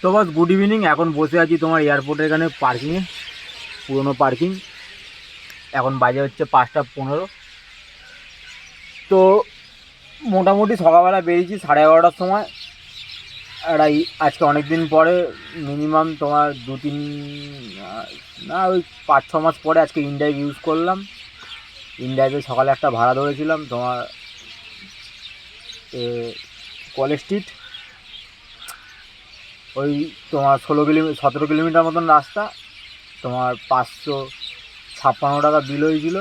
তো বস good evening. এখন বসে আছি তোমার এয়ারপোর্টের এখানে পার্কিংয়ে, পুরনো পার্কিং। এখন বাজে হচ্ছে 5টা 15। তো মোটামুটি সকালবেলা বেরিয়েছি 11:30টার সময়। আজকে অনেক দিন পরে, মিনিমাম তোমার 2-3 না ওই 5-6 মাস পরে আজকে ইনড্রাইভ ইউজ করলাম। ইনড্রাইভে সকালে একটা ভাড়া ধরেছিলাম তোমার কলেজ স্ট্রিট, ওই তোমার 17 কিলোমিটার মতন রাস্তা। তোমার 556 টাকা বিল হয়েছিল।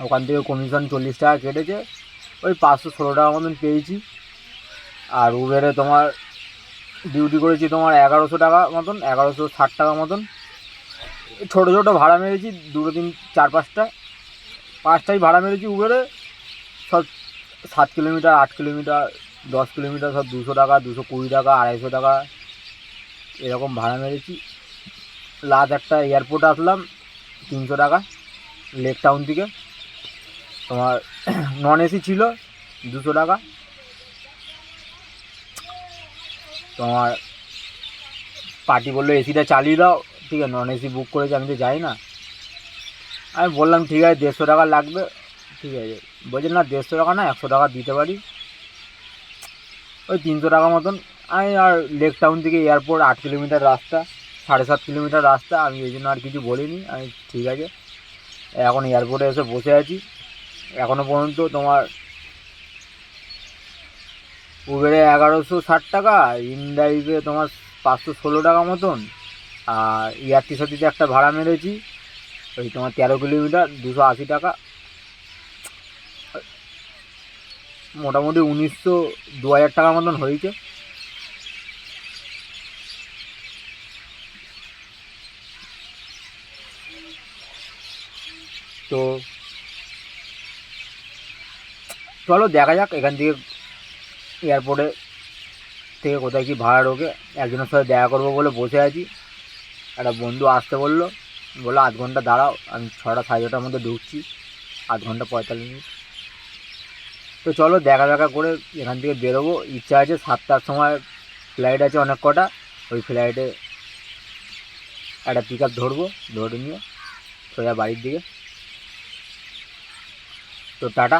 ওখান থেকে কমিশন 40 টাকা কেটেছে, ওই 516 টাকা মতন পেয়েছি। আর উবেরে তোমার ডিউটি করেছি তোমার 1100 টাকা মতন, 1160 টাকা মতন। ছোটো ছোটো ভাড়া মেরেছি, 2 3 4 5টাই ভাড়া মেরেছি উবেরে। সব 7 কিলোমিটার, 8 কিলোমিটার, 10 কিলোমিটার, সব 200 টাকা, 220 টাকা, 250 টাকা এরকম ভাড়া মেরেছি। লাস্ট একটা এয়ারপোর্টে আসলাম 300 টাকা, লেক টাউন থেকে। তোমার নন এসি ছিল 200 টাকা। তোমার পার্টি বললো এসিটা চালিয়ে দাও, ঠিক আছে নন এসি বুক করেছি, আমি তো যাই না। আমি বললাম ঠিক আছে 150 টাকা লাগবে, ঠিক আছে। বলছি না 150 টাকা না, 100 টাকা দিতে পারি। ওই 300 টাকা মতন। আমি আর লেক টাউন থেকে এয়ারপোর্ট 8 কিলোমিটার রাস্তা, 7.5 কিলোমিটার রাস্তা, আমি এই জন্য আর কিছু বলিনি। আমি ঠিক আছে। এখন এয়ারপোর্টে এসে বসে আছি। এখনও পর্যন্ত তোমার উবেরে 1160 টাকা, ইনড্রাইভে তোমার 516 টাকা মতন। আর ইয়ারটিসাতিতে একটা ভাড়া মেরেছি, ওই তোমার 13 কিলোমিটার, 280 টাকা। মোটামুটি 1900-2000 টাকা মতন হয়েছে। তো চলো দেখা যাক এখান থেকে এয়ারপোর্টে থেকে কোথায় কি ভাড়া ঢোকে। একজনের সাথে দেখা করবো বলে বসে আছি। একটা বন্ধু আসতে বললো 8 ঘন্টা দাঁড়াও, আমি 6টা 6:30টার মধ্যে ঢুকছি, 8 ঘন্টা 45 মিনিট। তো চলো দেখা করে এখান থেকে বেরোবো। ইচ্ছা আছে 7টার সময় ফ্লাইট আছে অনেক কটা, ওই ফ্লাইটে একটা পিক আপ ধরবো, ধরে নিয়ে সোজা বাড়ির দিকে। তো টাটা।